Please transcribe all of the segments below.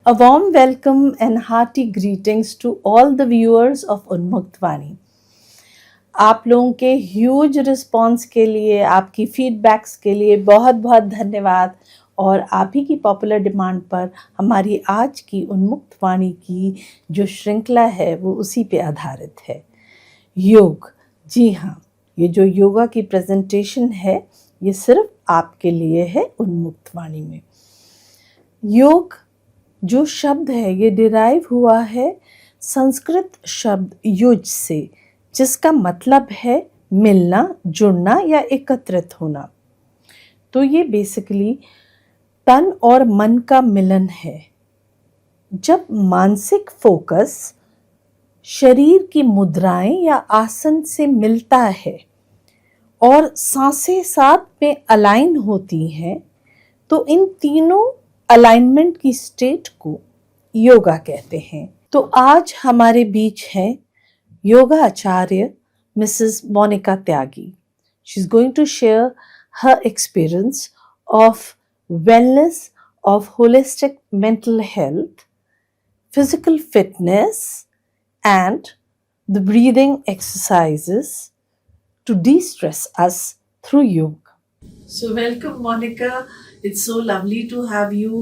A warm welcome and hearty greetings to all the viewers of Unmukt Vani. आप लोगों के huge response के लिए, आपकी फीडबैक्स के लिए बहुत बहुत धन्यवाद। और आप ही की पॉपुलर डिमांड पर हमारी आज की उन्मुक्त वाणी की जो श्रृंखला है वो उसी पे आधारित है, योग। जी हाँ, ये जो योगा की प्रेजेंटेशन है ये सिर्फ आपके लिए है उन्मुक्त वाणी में। योग जो शब्द है ये डिराइव हुआ है संस्कृत शब्द युज से, जिसका मतलब है मिलना, जुड़ना या एकत्रित होना। तो ये बेसिकली तन और मन का मिलन है। जब मानसिक फोकस शरीर की मुद्राएं या आसन से मिलता है और सांसें साथ में अलाइन होती हैं, तो इन तीनों अलाइनमेंट की स्टेट को योगा कहते हैं। तो आज हमारे बीच है योगा आचार्य Mrs Monika Tyagi. She is going to share her experience of wellness, of holistic mental health, physical fitness, and the breathing exercises to de-stress us through yoga. So welcome Monica, it's so lovely to have you.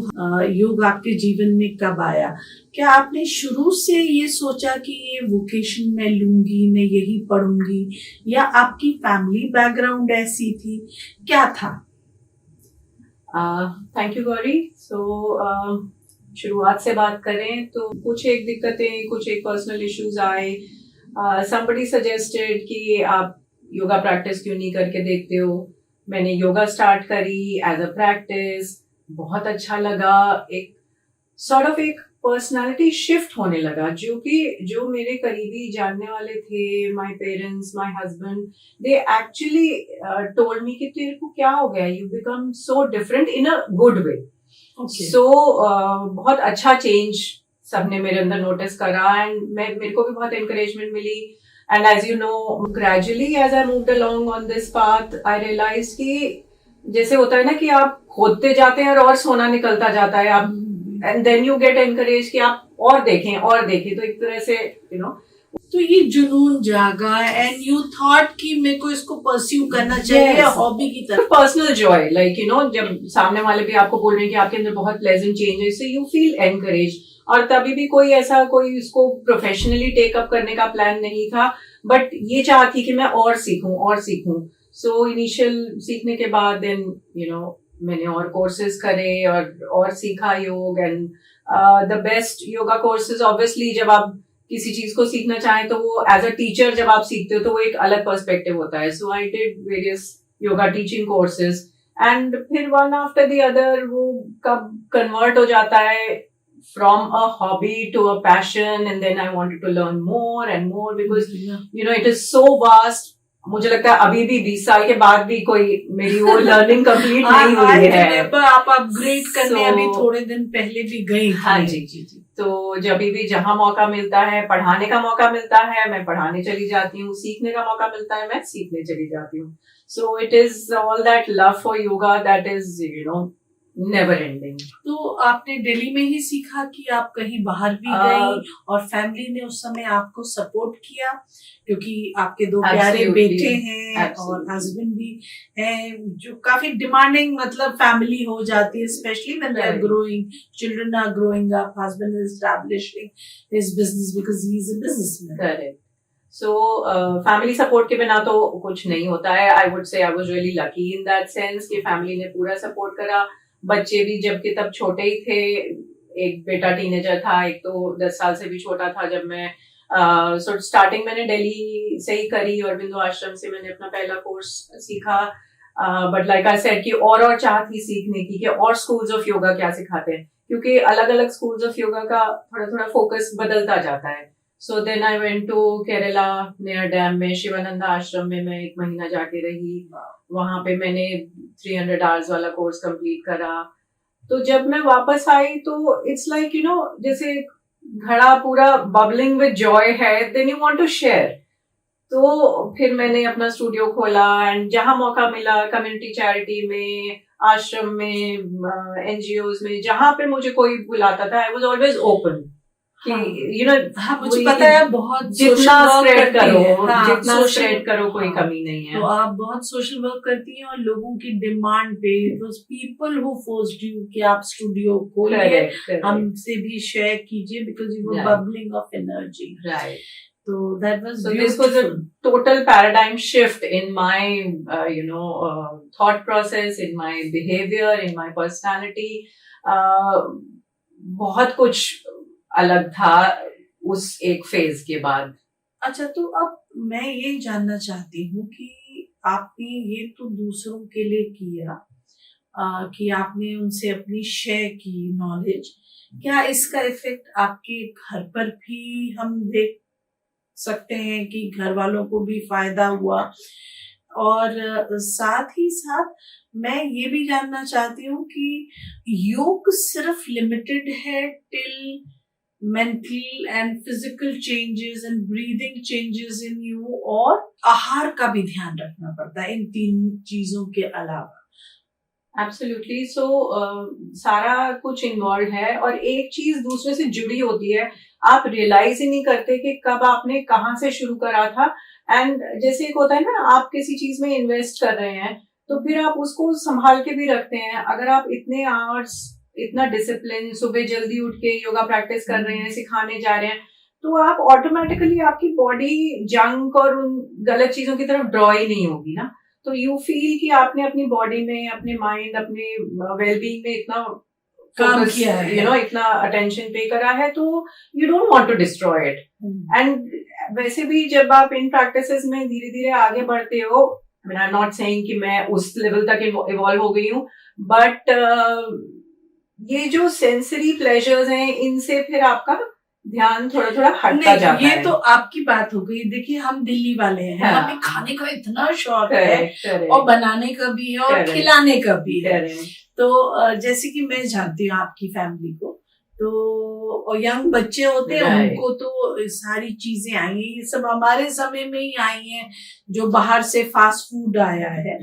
योग आपके जीवन में कब आया? क्या आपने शुरू से ये सोचा कि ये वोकेशन मैं लूंगी, मैं यही पढ़ूंगी, या आपकी फैमिली बैकग्राउंड ऐसी थी, क्या था? Thank you Gauri. शुरुआत से बात करें तो कुछ एक दिक्कतें, कुछ एक पर्सनल इश्यूज आए। समबडी सजेस्टेड कि आप योगा प्रैक्टिस क्यों नहीं करके देखते हो। मैंने योगा स्टार्ट करी एज अ प्रैक्टिस, बहुत अच्छा लगा। एक सॉर्ट ऑफ एक पर्सनालिटी शिफ्ट होने लगा, जो मेरे करीबी जानने वाले थे, my parents, my husband, they actually told me कि तेरे को क्या हो गया, you become so different in a good way. So बहुत अच्छा चेंज सबने मेरे अंदर नोटिस करा एंड मेरे को भी बहुत एनकरेजमेंट मिली। And as you know, gradually as I moved along on this path, I realise कि जैसे होता है ना कि आप खोदते जाते हैं और सोना निकलता जाता है, आप and then you get encourage कि आप और देखें। तो एक तरह से तो ये जुनून जागा एंड यू थॉट कि मेरे को इसको परस्यू करना चाहिए हॉबी की तरह। पर्सनल जॉय, जब सामने वाले भी आपको बोल रहे हैं कि आपके अंदर बहुत प्लेजेंट चेंज है, इससे यू फील एनकरेज। और तभी भी कोई इसको प्रोफेशनली टेकअप करने का प्लान नहीं था, बट ये चाह थी कि मैं और सीखूं। सो इनिशियल सीखने के बाद देन मैंने और कोर्सेज करे और सीखा योग। And the best yoga courses obviously, जब आप किसी चीज को सीखना चाहें तो वो एज अ टीचर जब आप सीखते हो तो वो एक अलग पर्सपेक्टिव होता है। So I did various yoga teaching courses and फिर वन आफ्टर द अदर वो कब कन्वर्ट हो जाता है from a hobby to a passion, and then I wanted to learn more and more because it is so vast. मुझे लगता है अभी भी 20 साल के बाद भी कोई मेरी वो लर्निंग कंप्लीट नहीं हुई है। आप अपग्रेड करने अभी थोड़े दिन पहले भी गई। हाँ जी। तो जब भी जहां मौका मिलता है, पढ़ाने का मौका मिलता है, मैं पढ़ाने चली जाती हूँ। सीखने का मौका मिलता है, मैं सीखने चली जाती हूँ। So it is all that love for yoga that is never ending. तो आपने दिल्ली में ही सीखा कि आप कहीं बाहर भी गई, और फैमिली ने उस समय आपको सपोर्ट किया? क्योंकि आपके दो प्यारे बेटे हैं और हस्बैंड भी हैं, जो काफी डिमांडिंग मतलब फैमिली हो जाती है, specially when they are growing, children are growing up, husband is establishing his business because he is a businessman. Correct. So family support के बिना तो कुछ नहीं होता है। आई वुड से I was really lucky in that sense कि family ने पूरा सपोर्ट करा। बच्चे भी जबकि तब छोटे ही थे, एक बेटा टीनेजर था, एक तो 10 साल से भी छोटा था जब मैं स्टार्टिंग मैंने दिल्ली से ही करी और बिंदु आश्रम से मैंने अपना पहला कोर्स सीखा। बट लाइक आई सेड कि और चाह थी सीखने की कि और स्कूल्स ऑफ योगा क्या सिखाते हैं, क्योंकि अलग अलग स्कूल्स ऑफ योगा का थोड़ा थोड़ा फोकस बदलता जाता है। So then I went to Kerala Neyyar dam में शिवानंदा आश्रम में मैं 1 महीना जाके रही। वहां पे मैंने 300 आवर्स वाला कोर्स कंप्लीट करा। तो जब मैं वापस आई तो इट्स लाइक जैसे घड़ा पूरा बबलिंग विद जॉय है, then you want to share. तो फिर मैंने अपना स्टूडियो खोला एंड जहां मौका मिला कम्युनिटी चैरिटी में आश्रम में, एनजीओज में, जहां पे मुझे कोई बुलाता था, आई वाज ऑलवेज ओपन कि हाँ। यू नो हाँ, मुझे पता है आप बहुत जितना social work स्प्रेड करती करो, हैं। हाँ, जितना social- स्प्रेड करो, कोई हाँ, कमी नहीं है। तो आप बहुत सोशल वर्क करती हैं और लोगों की डिमांड पे it was people who forced you कि आप स्टूडियो खोलिए, करेक्ट करेक्ट हमसे भी शेयर कीजिए because you were Right. Bubbling of energy. Right. तो that was So this was a total paradigm shift in my, thought process, in my behavior, in my personality. बहुत कुछ अलग था उस एक फेज के बाद। अच्छा, तो अब मैं ये जानना चाहती हूँ कि आपने ये तो दूसरों के लिए किया, कि आपने उनसे अपनी शेयर की नॉलेज, क्या इसका इफेक्ट आपके घर पर भी हम देख सकते हैं कि घर वालों को भी फायदा हुआ? और साथ ही साथ मैं ये भी जानना चाहती हूँ कि योग सिर्फ लिमिटेड है till mental and physical changes and breathing changes in you, और आहार का भी ध्यान रखना पड़ता है इन तीन चीजों के अलावा? एब्सोल्युटली। सो सारा कुछ इन्वॉल्व है और एक चीज दूसरे से जुड़ी होती है, आप रियलाइज ही नहीं करते कि कब आपने कहाँ से शुरू करा था। एंड जैसे एक होता है ना, आप किसी चीज में इन्वेस्ट कर रहे हैं तो फिर आप उसको संभाल के भी रखते हैं। अगर आप इतने आवर्स, इतना डिसिप्लिन, सुबह जल्दी उठ के योगा प्रैक्टिस कर रहे हैं, सिखाने जा रहे हैं, तो आप ऑटोमेटिकली, आपकी बॉडी जंक और उन गलत चीजों की तरफ ड्रॉ ही नहीं होगी ना। तो यू फील कि आपने अपनी बॉडी में, अपने माइंड, अपने वेलबींग में इतना काम किया है, इतना अटेंशन पे करा है, तो you don't want to destroy it. And वैसे भी जब आप इन प्रैक्टिसेस में धीरे धीरे आगे बढ़ते हो, आई एम नॉट सेइंग कि मैं उस लेवल तक इवॉल्व हो गई हूँ, बट ये जो सेंसरी प्लेजर्स हैं, इनसे फिर आपका ध्यान थोड़ा थोड़ा हटता जाता है। ये तो आपकी बात हो गई। देखिए, हम दिल्ली वाले हैं, हाँ। हमें खाने का इतना शौक है, और बनाने का भी है और Correct. खिलाने का भी है। Correct. तो जैसे कि मैं जानती हूँ आपकी फैमिली को, तो यंग बच्चे होते हैं, Right. उनको तो सारी चीजें आई हैं, ये सब हमारे समय में ही आई हैं, जो बाहर से फास्ट फूड आया है,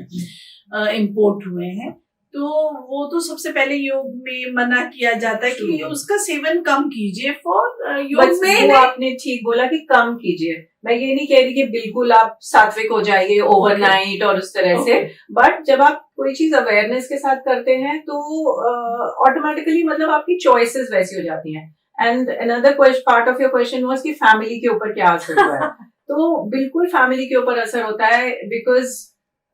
इम्पोर्ट हुए हैं। तो वो तो सबसे पहले योग में मना किया जाता है कि उसका सेवन कम कीजिए फॉर योग में। वो आपने ठीक बोला कि कम कीजिए। मैं ये नहीं कह रही कि बिल्कुल आप सात्विक हो जाइए ओवरनाइट और उस तरह से, बट जब आप कोई चीज अवेयरनेस के साथ करते हैं तो ऑटोमेटिकली मतलब आपकी चॉइसेस वैसी हो जाती हैं। And another part of your question was कि फैमिली के ऊपर क्या असर हुआ है। तो बिल्कुल फैमिली के ऊपर असर होता है, बिकॉज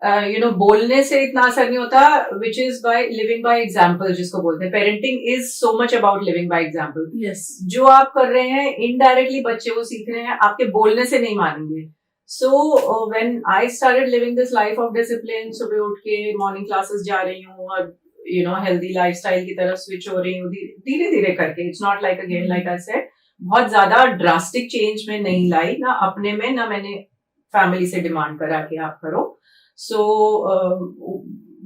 बोलने से इतना असर नहीं होता, which is by living by example, जिसको बोलते हैं। Parenting is so much about living by example. Yes. जो आप कर रहे हैं इनडायरेक्टली बच्चे वो सीख रहे हैं, आपके बोलने से नहीं मानेंगे। So when I started living this life of discipline, सुबह उठ के मॉर्निंग क्लासेस जा रही हूँ और हेल्दी लाइफस्टाइल की तरफ स्विच हो रही हूँ धीरे धीरे करके। It's not like again like I said, बहुत ज्यादा ड्रास्टिक चेंज में नहीं लाई, ना अपने में, ना मैंने फैमिली से डिमांड करा कि आप करो। सो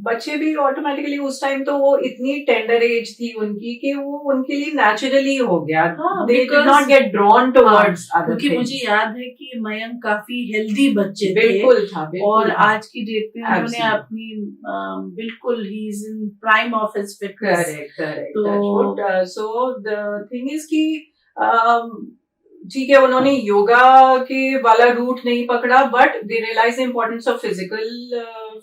बच्चे भी ऑटोमेटिकली उस टाइम तो वो इतनी टेंडर एज थी उनकी कि वो उनके लिए नेचुरली हो गया। They did not gate drawn towards other things. क्योंकि मुझे याद है कि मयंक काफी हेल्दी बच्चे थे, बिल्कुल था, और आज की डेट में उन्होंने अपनी बिल्कुल he is in prime of his fitness. Correct. So the thing is कि ठीक है, उन्होंने योगा के वाला रूट नहीं पकड़ा, but they realise the importance of physical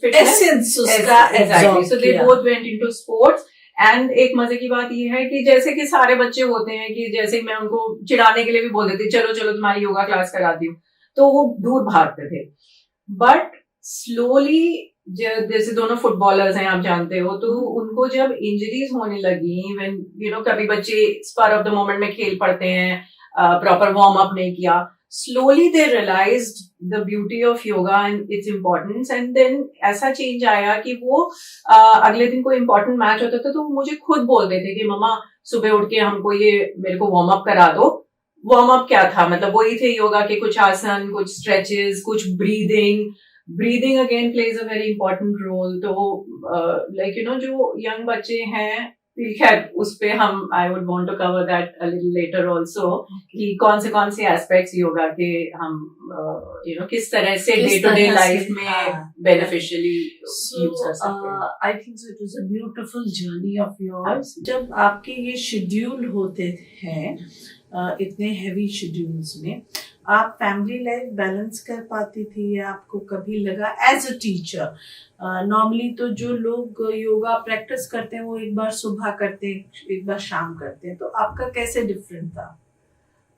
fitness. Exactly, so they both went into sports. And एक मजे की बात ये है कि जैसे कि सारे बच्चे होते हैं कि जैसे मैं उनको चिढ़ाने के लिए भी बोल देती, चलो चलो तुम्हारी योगा क्लास कराती हूँ, तो वो दूर भागते थे। बट स्लोली, जैसे दोनों फुटबॉलर्स हैं, आप जानते हो, तो उनको जब इंजरीज होने लगी, व्हेन कभी बच्चे स्पर ऑफ द मोमेंट में खेल पड़ते हैं, प्रॉपर वार्म अप नहीं किया, slowly they realized the beauty of yoga and its importance, and then ऐसा चेंज आया कि वो अगले दिन कोई इम्पोर्टेंट मैच होता था तो वो मुझे खुद बोलते थे कि मम्मा सुबह उठ के हमको ये मेरे को वार्म अप करा दो। वार्म अप क्या था, मतलब वही थे योगा के कुछ आसन, कुछ स्ट्रेचेस, कुछ breathing again plays a very important role. तो लाइक जो यंग बच्चे हैं, खैर उस पे हम I would want to cover that a little later also कि कौन से एस्पेक्ट्स योगा के हम किस तरह से डे किस टू डे तरह लाइफ से, में हाँ, बेनिफिशियली So, यूज कर सकते हैं. I think so it was a beautiful journey of yours. Absolutely. जब आपके ये शेड्यूल होते हैं इतने हैवी शेड्यूल्स में, आप फैमिली लाइफ बैलेंस कर पाती थी या आपको कभी लगा एज अ टीचर? नॉर्मली तो जो लोग योगा प्रैक्टिस करते हैं वो एक बार सुबह करते हैं, एक बार शाम करते हैं, तो आपका कैसे डिफरेंट था?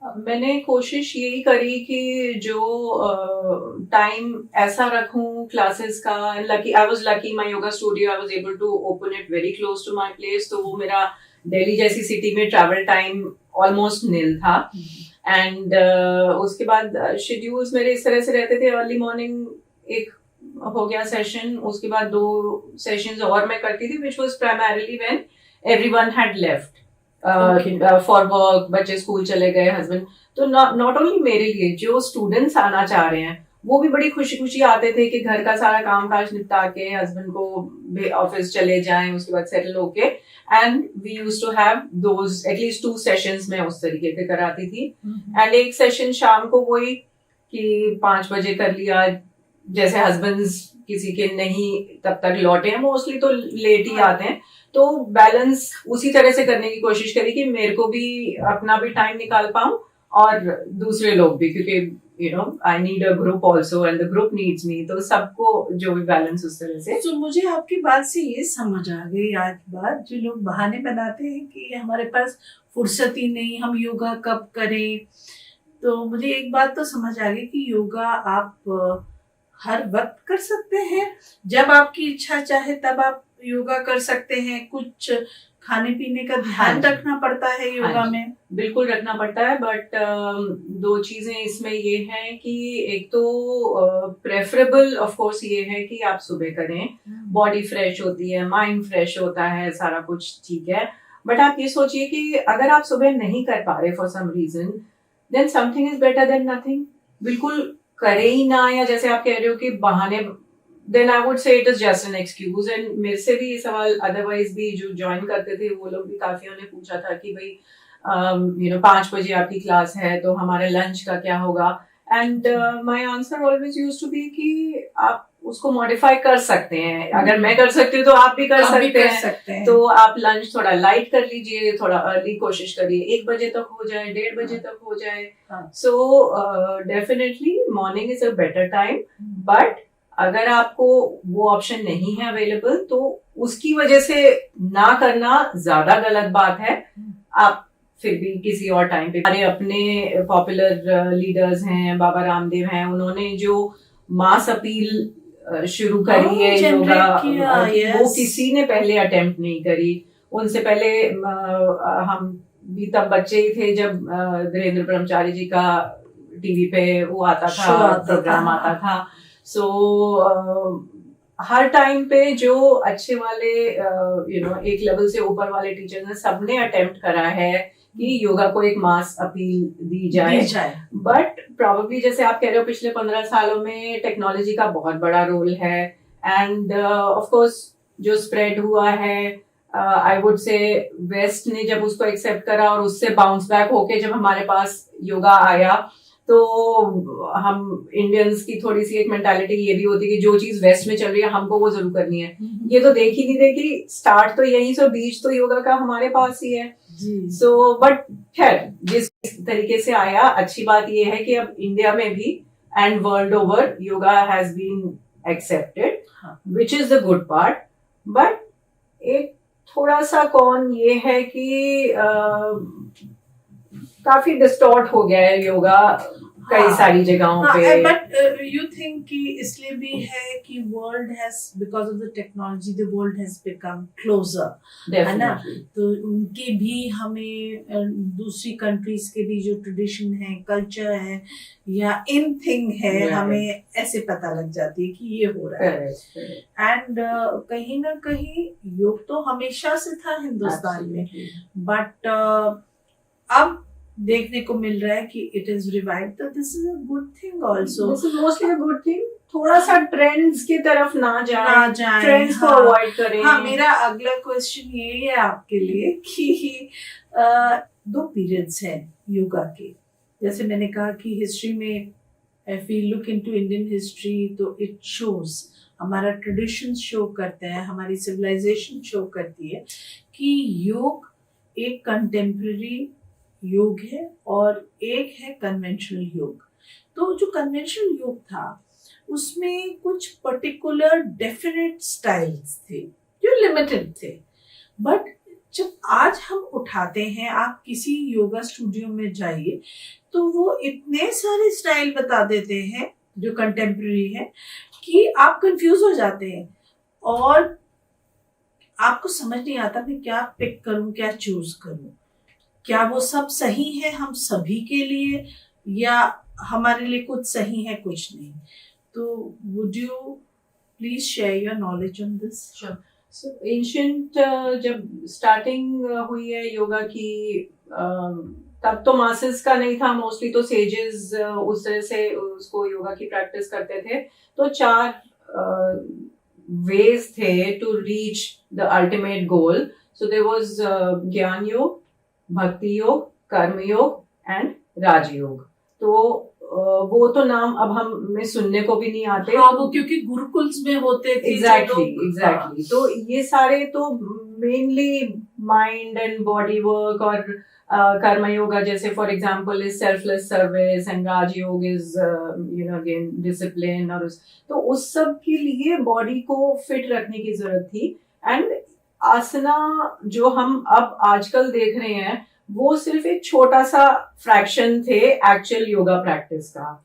मैंने कोशिश यही करी कि जो टाइम ऐसा रखूं क्लासेस का. Lucky I was lucky my yoga studio I was able to open it very close to my place, तो वो मेरा दिल्ली जैसी सिटी में ट्रैवल टाइम ऑलमोस्ट नील था. एंड उसके बाद शेड्यूल्स मेरे इस तरह से रहते थे. अर्ली मॉर्निंग एक हो गया सेशन, उसके बाद 2 सेशंस और मैं करती थी which was primarily when everyone had left for work. बच्चे स्कूल चले गए, हस्बैंड. तो नॉट ओनली मेरे लिए, जो स्टूडेंट्स आना चाह रहे हैं वो भी बड़ी खुशी खुशी आते थे कि घर का सारा काम काज निपटा के हस्बैंड को ऑफिस चले जाएं, उसके बाद सेटल होके. And we use to have those at least 2 sessions में उस तरीके से कराती थी. एंड एक सेशन शाम को वही कि 5 बजे कर लिया. जैसे हस्बैंड्स किसी के नहीं तब तक लौटे हैं, मोस्टली तो लेट ही आते हैं, तो बैलेंस उसी तरह से करने की कोशिश करी कि मेरे को भी अपना भी टाइम निकाल पाऊं और दूसरे लोग भी, क्योंकि I need a group also and the group needs मी. तो सबको जो भी बैलेंस उस तरह से. तो मुझे आपकी बात से ये समझ आ गई आज बात, जो लोग बहाने बनाते हैं कि हमारे पास फुर्सत ही नहीं, हम योगा कब करें, तो मुझे एक बात तो समझ आ गई कि योगा आप हर वक्त कर सकते हैं. जब आपकी इच्छा चाहे तब आप योगा कर सकते हैं. कुछ खाने पीने का ध्यान रखना पड़ता है योगा में? बिल्कुल रखना पड़ता है, बट 2 चीजें इसमें ये हैं कि एक तो प्रेफरेबल ऑफ कोर्स ये है कि आप सुबह करें. बॉडी फ्रेश होती है, माइंड फ्रेश होता है, सारा कुछ ठीक है. बट आप ये सोचिए कि अगर आप सुबह नहीं कर पा रहे for some reason, then something is better than nothing. बिल्कुल करे ही ना, या जैसे आप कह रहे हो कि बहाने, then I would say it is just an excuse. And मेरे से भी ये सवाल otherwise भी जो ज्वाइन करते थे वो लोग भी काफियों ने पूछा था कि भाई 5 बजे आपकी क्लास है तो हमारे लंच का क्या होगा. And my answer always used to be कि आप उसको मॉडिफाई कर सकते हैं. अगर मैं कर सकती हूँ तो आप भी कर सकते हैं. तो आप लंच थोड़ा लाइट कर लीजिए, थोड़ा अर्ली कोशिश करिए, 1 बजे तक हो जाए, 1:30 बजे तक हो जाए. So definitely morning is a better time. But अगर आपको वो ऑप्शन नहीं है अवेलेबल तो उसकी वजह से ना करना ज्यादा गलत बात है. आप फिर भी किसी और टाइम पे. हमारे अपने पॉपुलर लीडर्स हैं, बाबा रामदेव हैं, उन्होंने जो मास अपील शुरू करी है योगा की, वो किसी ने पहले अटेम्प्ट नहीं करी. उनसे पहले हम भी तब बच्चे ही थे जब धीरेन्द्र ब्रह्मचारी जी का टीवी पे वो आता था, प्रोग्राम आता था. सो हर टाइम पे जो अच्छे वाले एक लेवल से ऊपर वाले टीचर ने सबने अटेम्प्ट करा है कि योगा को एक मास अपील दी जाए. बट प्रोबेबली जैसे आप कह रहे हो पिछले 15 सालों में टेक्नोलॉजी का बहुत बड़ा रोल है. एंड ऑफ कोर्स जो स्प्रेड हुआ है, आई वुड से वेस्ट ने जब उसको एक्सेप्ट करा और उससे बाउंस बैक होके जब हमारे पास योगा आया, तो हम इंडियंस की थोड़ी सी एक मेंटालिटी ये भी होती है कि जो चीज वेस्ट में चल रही है हमको वो जरूर करनी है. ये तो देख ही नहीं रहे कि स्टार्ट तो यहीं से, बीच तो योगा का हमारे पास ही है. सो बट खैर जिस तरीके से आया, अच्छी बात ये है कि अब इंडिया में भी and world over yoga has been accepted, which is the good part. But एक थोड़ा सा कौन ये है कि काफी डिस्टॉर्ट हो गया है योगा कई सारी जगहों पे. बट यू थिंक कि इसलिए भी है कि world has, because of the technology, the world has become closer, है ना? तो उनके भी हमें दूसरी कंट्रीज के भी जो ट्रेडिशन है, कल्चर है या इन थिंग है, हमें ऐसे पता लग जाती है कि ये हो रहा है. एंड कहीं ना कहीं योग तो हमेशा से था हिंदुस्तान में, बट अब देखने को मिल रहा है कि इट इज रिवाइव, तो this is a good thing also. This is mostly a good thing. थोड़ा सा ट्रेंड्स की तरफ ना ना जाए, जाए, ट्रेंड्स को हाँ। अवॉइड करें। हाँ, मेरा अगला क्वेश्चन यही है आपके लिए कि दो पीरियड्स हैं योगा के। जैसे मैंने कहा कि हिस्ट्री में if we look into Indian history तो इट शोज, हमारा ट्रेडिशन शो करता है, हमारी सिविलाइजेशन शो करती है कि योग एक कंटेम्प्रेरी योग है और एक है कन्वेंशनल योग। तो जो कन्वेंशनल योग था उसमें कुछ पर्टिकुलर डेफिनेट स्टाइल्स थे जो लिमिटेड थे, बट जब आज हम उठाते हैं, आप किसी योगा स्टूडियो में जाइए तो वो इतने सारे स्टाइल बता देते हैं जो कंटेम्प्रेरी है कि आप कंफ्यूज हो जाते हैं और आपको समझ नहीं आता मैं क्या पिक करूं, क्या चूज करूं, क्या वो सब सही है हम सभी के लिए या हमारे लिए कुछ सही है कुछ नहीं। तो would you please share your knowledge on this? Sure. So ancient जब स्टार्टिंग हुई है योगा की, तब तो मासेस का नहीं था, मोस्टली तो सेजेस उस तरह से उसको योगा की प्रैक्टिस करते थे। तो 4 वेज थे to reach the ultimate goal. So there was Gyan yoga, भक्ति योग, कर्म योग एंड राजयोग। तो वो तो नाम अब हमें सुनने को भी नहीं आते। हाँ, वो क्योंकि गुरुकुल्स में होते थे। एग्जैक्टली। तो ये सारे तो mainly mind and body work, और कर्म योगा जैसे for example is selfless service, and Rajyoga is again discipline, और तो उस सब के लिए बॉडी को फिट रखने की जरूरत थी। एंड आसना जो हम अब आजकल देख रहे हैं वो सिर्फ एक छोटा सा फ्रैक्शन थे एक्चुअल योगा प्रैक्टिस का।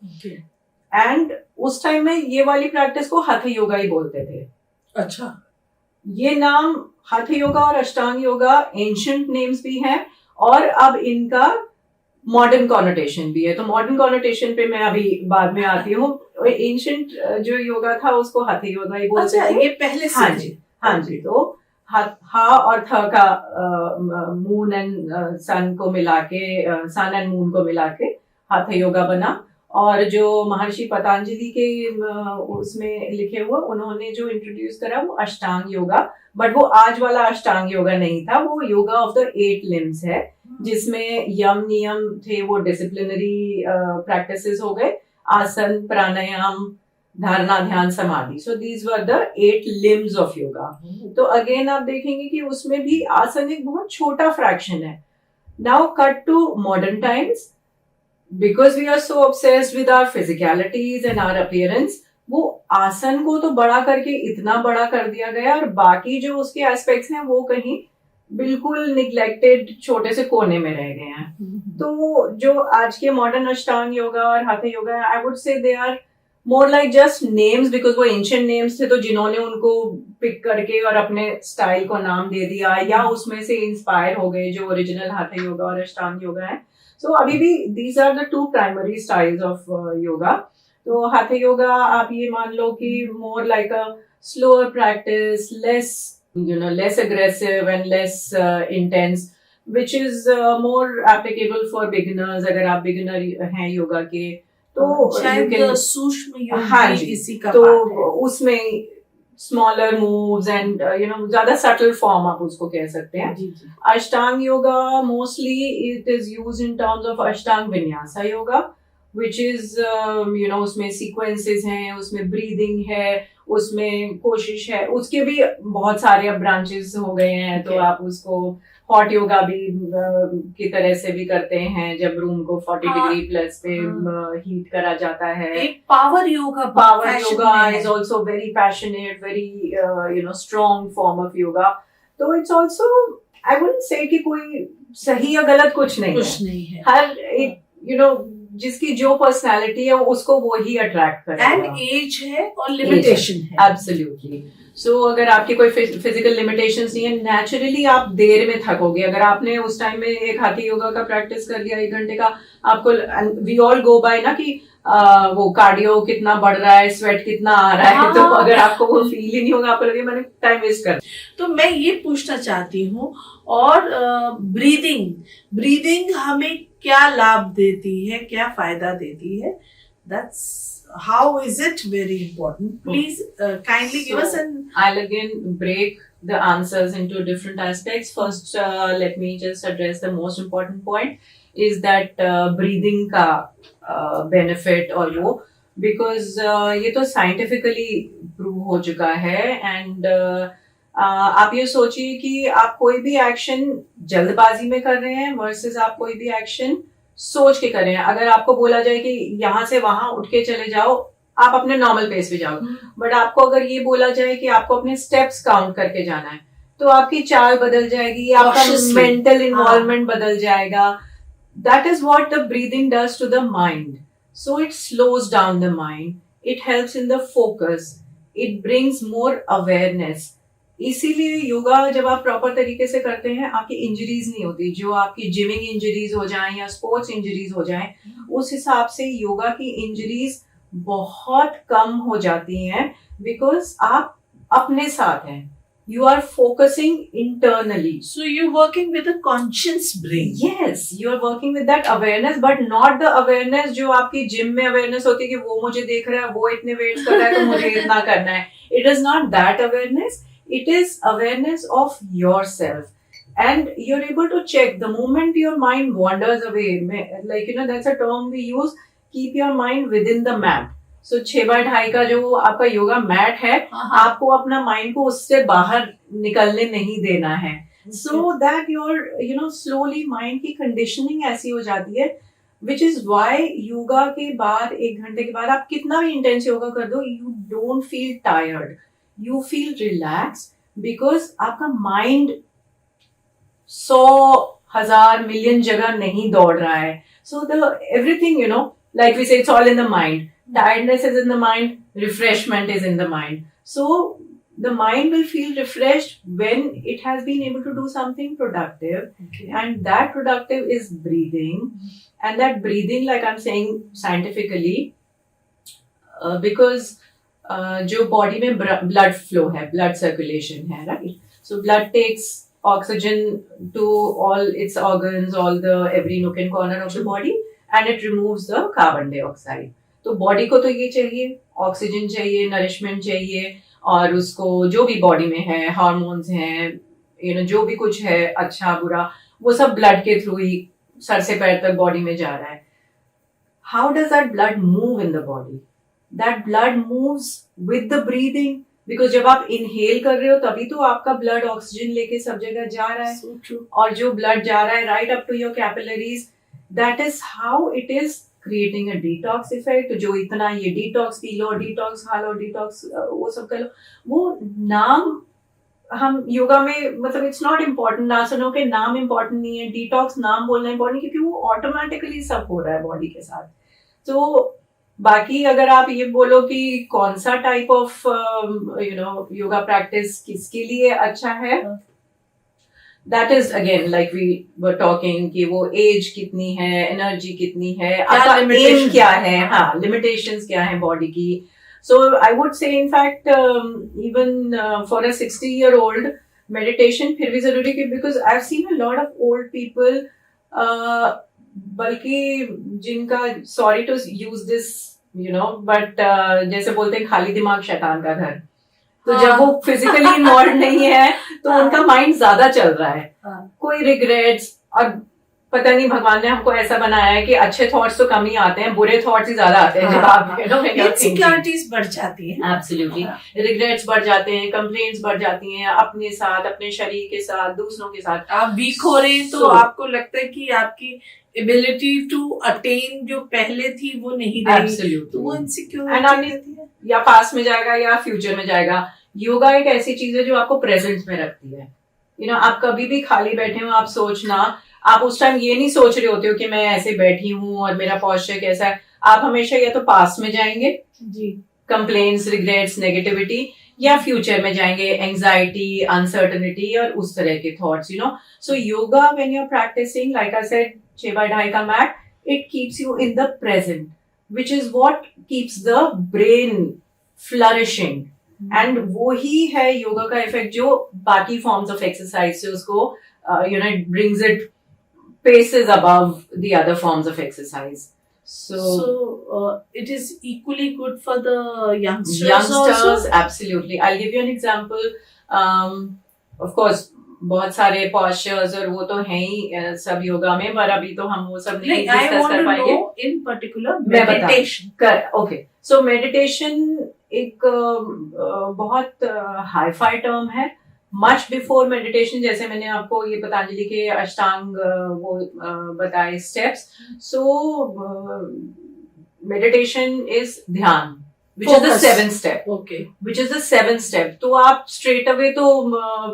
एंड उस टाइम में ये वाली प्रैक्टिस को हठ योगा ही बोलते थे। अच्छा, ये नाम हठ योगा और अष्टांग योगा एंशिएंट नेम्स भी हैं और अब इनका मॉडर्न कॉनोटेशन भी है। तो मॉडर्न कॉनोटेशन पे मैं अभी बाद में आती हूँ। एंशिएंट जो योगा था उसको हठ योगा ही बोलते अच्छा, थे। ये पहले से हाँ जी, हाँ जी। तो हा और थ का मून एंड सन को मिला के, सन एंड मून को मिला के हठ योगा बना। और जो महर्षि पतंजलि के उसमें लिखे हुए, उन्होंने जो इंट्रोड्यूस करा वो अष्टांग योगा, बट वो आज वाला अष्टांग योगा नहीं था, वो योगा ऑफ द 8 लिम्स है, जिसमें यम नियम थे, वो डिसिप्लिनरी प्रैक्टिसेस हो गए, आसन, प्राणायाम, धारणा, ध्यान, समाधि। So these were the 8 limbs of yoga. तो अगेन आप देखेंगे कि उसमें भी आसन एक बहुत छोटा फ्रैक्शन है। Now cut to modern times, because we are so obsessed with our physicalities and our appearance, वो आसन को तो बड़ा करके इतना बड़ा कर दिया गया और बाकी जो उसके एस्पेक्ट्स हैं वो कहीं बिल्कुल निग्लेक्टेड छोटे से कोने में रह गए हैं। तो जो आज के मॉडर्न अष्टांग योगा और हठ yoga, I would say they are more like just names, because वो एंशिएंट नेम्स थे तो जिन्होंने उनको पिक करके और अपने स्टाइल को नाम दे दिया या उसमें से इंस्पायर हो गए जो ओरिजिनल हठ योगा और अष्टांग योगा है। सो अभी भी these are the 2 primary styles of yoga. तो हठ योगा आप ये मान लो कि more like a slower practice, less aggressive and less intense, which is more applicable for beginners। अगर आप beginner हैं योगा के तो शायद सूक्ष्म योग हाँ भी जी, इसी का तो पार्ट है। उसमें स्मॉलर मूव्स एंड ज्यादा सटल फॉर्म आप उसको कह सकते हैं। जी, जी। अष्टांग yoga mostly it is used in terms of Ashtanga vinyasa yoga, which is उसमें सीक्वेंसेस हैं, उसमें ब्रीदिंग है, उसमें कोशिश है, उसके भी बहुत सारे अब ब्रांचेस हो गए हैं। तो आप उसको हॉट योगा भी की तरह से भी करते हैं, जब रूम को 40 डिग्री प्लस पे हीट करा जाता है। एक power yoga is also very passionate, very strong form of yoga. तो it's also, I wouldn't say कि कोई सही या गलत कुछ नहीं है। हर एक जिसकी जो पर्सनालिटी है उसको वो ही अट्रैक्ट करेगा। एंड एज है और लिमिटेशन है। एब्सोल्युटली। सो अगर आपकी कोई फिजिकल लिमिटेशंस नहीं है, नेचुरली आप देर में थकोगे। अगर आपने उस टाइम में एक हाथी योगा का प्रैक्टिस कर लिया 1 घंटे का, आपको वी ऑल गो बाय ना कि वो कार्डियो कितना बढ़ रहा है, स्वेट कितना आ रहा है, तो अगर आपको वो फील ही नहीं होगा, आपको लगे मैंने टाइम वेस्ट कर। तो मैं ये पूछना चाहती हूँ, और ब्रीदिंग हमें क्या लाभ देती है, क्या फायदा देती है? That's how is it very important? Please kindly give us an. I'll again break the answers into different aspects. First, let me just address the most important point is that breathing का benefit और वो, because ये तो scientifically prove हो चुका है, and आप ये सोचिए कि आप कोई भी एक्शन जल्दबाजी में कर रहे हैं वर्सेस आप कोई भी एक्शन सोच के कर रहे हैं। अगर आपको बोला जाए कि यहाँ से वहां उठ के चले जाओ, आप अपने नॉर्मल पेस पे जाओ, बट आपको अगर ये बोला जाए कि आपको अपने स्टेप्स काउंट करके जाना है, तो आपकी चाल बदल जाएगी, आपका मेंटल इन्वॉल्वमेंट बदल जाएगा। That is what the breathing does to the mind. So it slows down the mind, it helps in the focus, it brings more awareness. इसीलिए योगा जब आप प्रॉपर तरीके से करते हैं, आपकी इंजरीज नहीं होती। जो आपकी जिमिंग इंजरीज हो जाएं या स्पोर्ट्स इंजरीज हो जाएं, उस हिसाब से योगा की इंजरीज बहुत कम हो जाती हैं, बिकॉज आप अपने साथ हैं, you are focusing internally. So you're working with a conscious brain. Yes, you are working with that awareness, but not the awareness जो आपकी जिम में awareness होती है कि वो मुझे देख रहा है, वो इतने वेट्स कर रहा है तो मुझे इतना करना है. It is not that awareness. It is awareness of yourself, and you're able to check the moment your mind wanders away. Like that's a term we use. Keep your mind within the mat. So 6x2 का जो आपका yoga mat है, आपको अपना mind को उससे बाहर निकलने नहीं देना है. So that your slowly mind की कंडीशनिंग ऐसी हो जाती है, which is why योगा के बाद 1 घंटे के बाद आप कितना भी इंटेंस योगा कर दो, you don't feel tired. You feel relaxed because आपका माइंड 100,000 मिलियन जगह नहीं दौड़ रहा है. So the everything like we say, it's all in the mind. Tiredness is in the mind, refreshment is in the mind. So the mind will feel refreshed when it has been able to do something productive. Okay. And that productive is breathing. And that breathing, like I'm saying scientifically, because जो body में blood flow है, blood circulation है, right? So blood takes oxygen to all its organs, all the every nook and corner of the body, and it removes the carbon dioxide. तो body को तो ये चाहिए, oxygen चाहिए, nourishment चाहिए, और उसको जो भी बॉडी में है, हार्मोन्स हैं, जो भी कुछ है अच्छा बुरा, वो सब ब्लड के थ्रू ही सर से पैर तक बॉडी में जा रहा है. How does that blood move in the body? That blood moves with the breathing, because जब आप inhale कर रहे हो तभी तो आपका blood ऑक्सीजन लेके सब जगह जा रहा है. So true. और जो blood जा रहा है right up to your capillaries, that is how it is creating a detox effect. जो इतना ये detox पी लो, detox खा लो, detox वो सब कर लो, वो नाम हम योगा में मतलब it's not important. आसनों के नाम important नहीं है, detox नाम बोलना important, क्योंकि वो automatically सब हो रहा है बॉडी के साथ. तो बाकी अगर आप ये बोलो कि कौन सा टाइप ऑफ योगा प्रैक्टिस किसके लिए अच्छा है, that is again like we were talking कि वो एज कितनी है, एनर्जी कितनी है, आपका एम क्या है, हाँ, लिमिटेशंस क्या है बॉडी की. सो I would say in fact even for a 60-year-old meditation फिर भी जरूरी है, because I have seen a lot of old people, बल्कि जिनका, sorry to use this but जैसे बोलते हैं खाली दिमाग शैतान का घर. तो जब वो फिजिकली इन्वॉल्व नहीं है तो उनका माइंड ज्यादा चल रहा है, कोई रिग्रेट्स, और पता नहीं भगवान ने हमको ऐसा बनाया है कि अच्छे थॉट्स तो कम ही आते हैं, बुरे थॉट्स ही ज्यादा आते हैं. जब आप इनसिक्योरिटीज बढ़ जाती है, एब्सोल्युटली, रिग्रेट्स बढ़ जाते हैं, कंप्लेंट्स बढ़ जाती हैं अपने साथ, अपने शरीर के साथ, दूसरों के साथ. आप वीक हो रहे हैं तो आपको लगता है कि आपकी एबिलिटी टू अटेन जो पहले थी वो नहीं रही, तो वो इनसिक्योरिटी या पास्ट में जाएगा या फ्यूचर में जाएगा. योगा एक ऐसी चीज है जो आपको प्रेजेंट में रखती है. आप कभी भी खाली बैठे हो, आप सोचना, आप उस टाइम ये नहीं सोच रहे होते हो कि मैं ऐसे बैठी हूँ और मेरा पॉस्चर कैसा है. आप हमेशा या तो पास्ट में जाएंगे, जी, कंप्लेन्स, रिग्रेट्स, नेगेटिविटी, या फ्यूचर में जाएंगे, एंजाइटी, अनसर्टनिटी और उस तरह के thoughts, you know. So yoga when you are practising, like I said, 6x2 का mat, it keeps you in the present, which is what keeps the brain flourishing. And वो ही है योगा का इफेक्ट जो बाकी फॉर्म्स ऑफ एक्सरसाइज से उसको you know it brings it paces above the other forms of exercise. So it is equally good for the youngsters also? Absolutely. I'll give you an example. Of course, बहुत सारे postures और वो तो हैं ही सब योगा में, पर अभी तो हम वो सब नहीं डिस्कस कर पाएंगे. In particular meditation. Okay. So meditation एक बहुत हाई-फाई टर्म है. मच बिफोर मेडिटेशन, जैसे मैंने आपको ये पतंजलि के अष्टांग वो बताए स्टेप्स. सो मेडिटेशन इज ध्यान, which is the seventh step. Okay. Which is the seventh step. तो आप स्ट्रेट अवे तो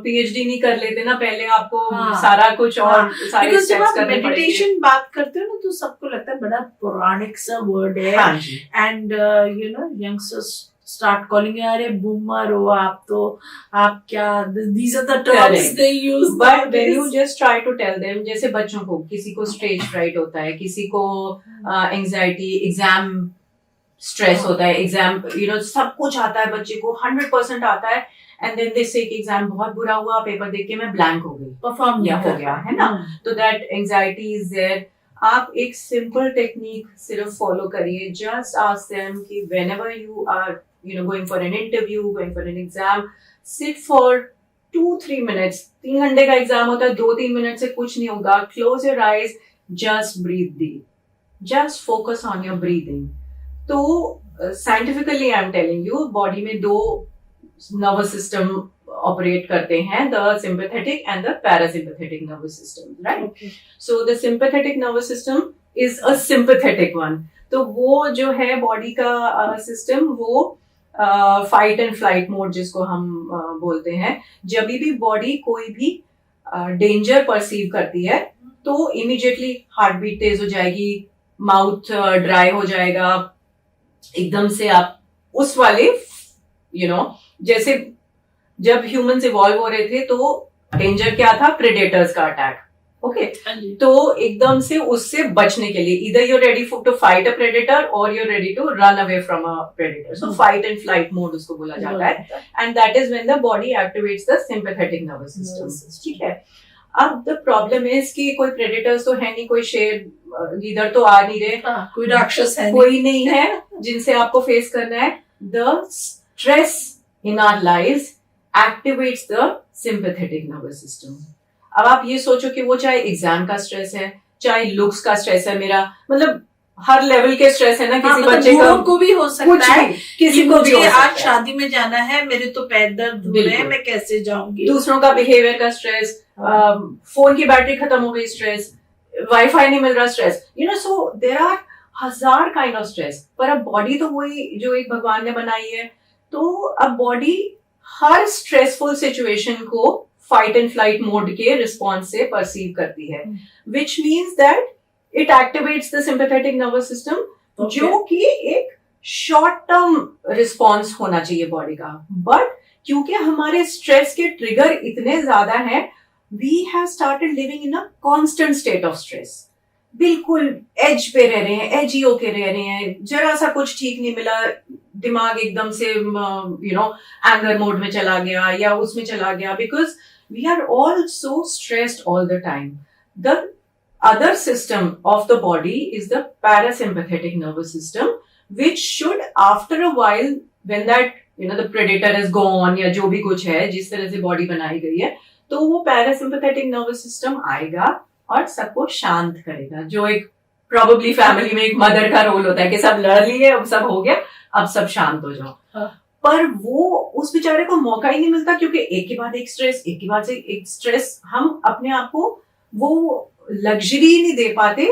PhD नहीं कर लेते ना, पहले आपको सारा कुछ और सारे स्टेप्स करने पड़ेंगे. मेडिटेशन बात करते हो ना तो सबको लगता है बड़ा पौराणिक सा वर्ड है. And you know youngsters start calling अरे boomer हो आप तो, आप क्या, these are the terms they use. But when you just try to tell them, जैसे बच्चों को, किसी को स्टेज फ्राइट होता है, किसी को एंजाइटी, एग्जाम स्ट्रेस होता है, एग्जाम यू नो सब कुछ आता है बच्चे को, 100% आता है, एंड देन दे से कि एग्जाम बहुत बुरा हुआ, पेपर देख के मैं ब्लैंक हो गई, परफॉर्म या हो गया है ना. तो दैट एंजाइटी इज देयर. आप एक सिंपल टेक्निक सिर्फ फॉलो करिए. जस्ट आस्क देम कि whenever you are you know going for an interview, going for an exam, sit for 2-3 minutes. 3 घंटे का एग्जाम होता है, 2-3 मिनट से कुछ नहीं होगा. Close your eyes, just breathe deep, just focus on your breathing. तो scientifically I'm telling you, body में दो nervous system operate करते हैं, the sympathetic and the parasympathetic nervous system, right? Okay. So the sympathetic nervous system is a sympathetic one. तो वो जो है body का सिस्टम, वो फाइट एंड फ्लाइट मोड जिसको हम बोलते हैं. जब भी बॉडी कोई भी डेंजर परसीव करती है तो इमीडिएटली हार्ट बीट तेज हो जाएगी, माउथ ड्राई हो जाएगा, एकदम से आप उस वाले यू नो जैसे जब ह्यूमंस इवॉल्व हो रहे थे तो डेंजर क्या था, प्रेडेटर्स का अटैक. ओके, तो एकदम से उससे बचने के लिए इधर you ready to fight a predator और you ready to run away from a predator. So fight and flight mode उसको बोला जाता है. And that is when the body activates the sympathetic nervous system. ठीक है. अब द प्रॉब्लम इज कि कोई प्रेडेटर्स तो है नहीं, कोई शेर इधर तो आ नहीं रहे, कोई राक्षस है कोई नहीं है जिनसे आपको फेस करना है. The stress in our lives activates the sympathetic nervous system. अब आप ये सोचो कि वो चाहे एग्जाम का स्ट्रेस है, चाहे लुक्स का स्ट्रेस है, मेरा मतलब हर लेवल के स्ट्रेस है ना. किसी बच्चे को भी हो सकता है, किसी को भी आज शादी में जाना है, मेरे तो पैर दर्द हो रहे हैं, मैं कैसे जाऊंगी. दूसरों का बिहेवियर का स्ट्रेस, फोन की बैटरी खत्म हो गई स्ट्रेस, वाईफाई नहीं मिल रहा stress, you know. So there are हजार काइंड ऑफ स्ट्रेस. पर अब बॉडी तो वही जो एक भगवान ने बनाई है, तो अब बॉडी हर स्ट्रेसफुल सिचुएशन को फाइट एंड फ्लाइट मोड के रिस्पॉन्स से परसीव करती है, which means that it activates the sympathetic nervous system, जो कि एक शॉर्ट टर्म रिस्पॉन्स होना चाहिए बॉडी का. बट क्योंकि हमारे स्ट्रेस के ट्रिगर इतने ज्यादा हैं, we have started living in a constant state of stress. बिल्कुल एज पे रह रहे हैं, एज ही होके रह रहे हैं, जरा सा कुछ ठीक नहीं मिला, दिमाग एकदम से यू नो एंगर मोड में चला गया या उसमें चला गया, because we are all so stressed all the time. The other system of the body is the parasympathetic nervous system, which should after a while, when that you know the predator is gone या जो भी कुछ है, जिस तरह से body बनाई गई है, तो वो पैरासिम्पैथेटिक नर्वस सिस्टम आएगा और सबको शांत करेगा. जो एक प्रोबेबली फैमिली में एक मदर का रोल होता है कि सब लड़ लिए, अब सब हो गया, अब सब शांत हो जाओ. पर वो उस बेचारे को मौका ही नहीं मिलता, क्योंकि एक के बाद एक स्ट्रेस, एक के बाद से एक स्ट्रेस. हम अपने आप को वो लग्जरी नहीं दे पाते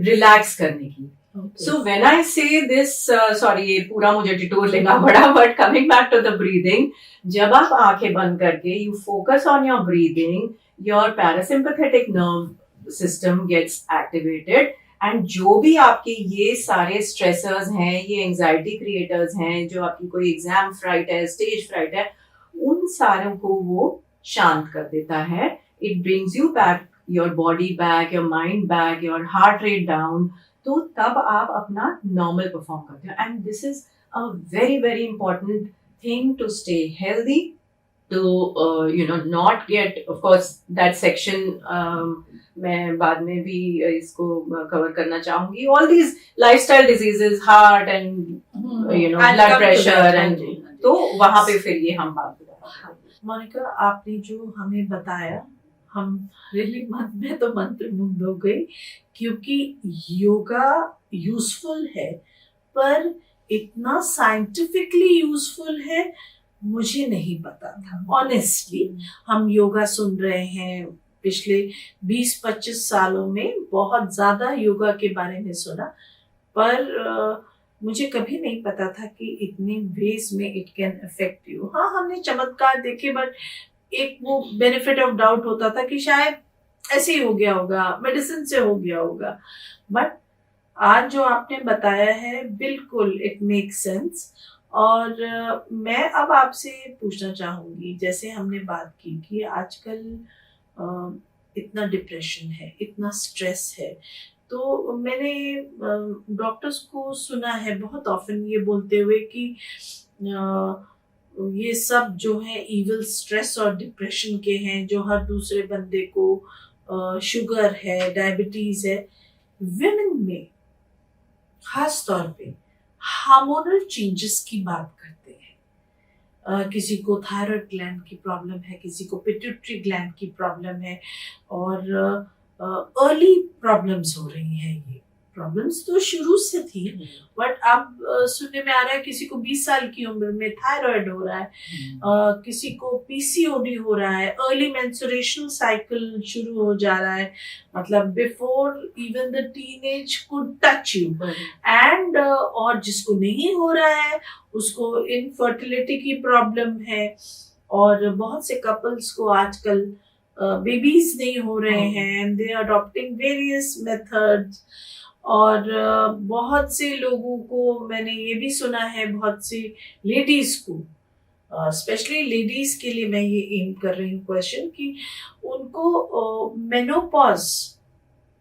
रिलैक्स करने की. सो व्हेन आई से दिस, सॉरी ये पूरा मुझे डिटूर लेना पड़ा, but coming back to the breathing, जब आप आंखें बंद करके you focus on your breathing, your parasympathetic nerve system gets activated, and जो भी आपके ये सारे स्ट्रेसर्स हैं, ये एंजाइटी क्रिएटर्स हैं, जो आपकी कोई एग्जाम फ्राइट है, स्टेज फ्राइट है, उन सारों को वो शांत कर देता है. It brings you back, your body back, your mind back, your heart rate down. तो तब आप अपना नॉर्मल परफॉर्म करते हो. And this is a very very important thing to stay healthy, to not get, of course, that section मैं बाद में भी इसको कवर करना चाहूंगी. All these lifestyle diseases, heart and blood pressure and तो वहां पे फिर ये हम बात करेंगे. मोनिका, आपने जो हमें बताया, हम रियली मैं तो मंत्रमुग्ध हो गई, क्योंकि योगा यूजफुल है, पर इतना साइंटिफिकली यूजफुल है मुझे नहीं पता था. ऑनेस्टली, हम योगा सुन रहे हैं पिछले 20-25 सालों में, बहुत ज्यादा योगा के बारे में सुना, पर मुझे कभी नहीं पता था कि इतने वेज में इट कैन अफेक्ट यू. हाँ, हमने चमत्कार देखे, बट एक वो बेनिफिट ऑफ डाउट होता था कि शायद ऐसे ही हो गया होगा, मेडिसिन से हो गया होगा. बट आज जो आपने बताया है, बिल्कुल इट मेक सेंस. और मैं अब आपसे पूछना चाहूंगी, जैसे हमने बात की कि आजकल इतना डिप्रेशन है, इतना स्ट्रेस है, तो मैंने डॉक्टर्स को सुना है बहुत ऑफन ये बोलते हुए कि ये सब जो है इविल स्ट्रेस और डिप्रेशन के हैं, जो हर दूसरे बंदे को शुगर है, डायबिटीज है. विमेन में खास तौर पे हार्मोनल चेंजेस की बात करते हैं. किसी को थायराइड ग्लैंड की प्रॉब्लम है, किसी को पिट्यूटरी ग्लैंड की प्रॉब्लम है, और अर्ली प्रॉब्लम्स हो रही हैं. ये प्रॉब्लम्स तो शुरू से थी, बट अब सुनने में आ रहा है किसी को 20 साल की उम्र में थायराइड हो रहा है, किसी को पीसीओडी हो रहा है, अर्ली मेंस्ट्रुएशनल साइकिल शुरू हो जा रहा है, मतलब before even the teenage could touch you. And और जिसको नहीं हो रहा है उसको इनफर्टिलिटी की प्रॉब्लम है, और बहुत से कपल्स को आजकल बेबीज नहीं हो रहे हैं, they are adopting various methods. और बहुत से लोगों को मैंने ये भी सुना है, बहुत सी लेडीज को, स्पेशली लेडीज के लिए मैं ये एम कर रही हूँ क्वेश्चन, कि उनको मेनोपॉज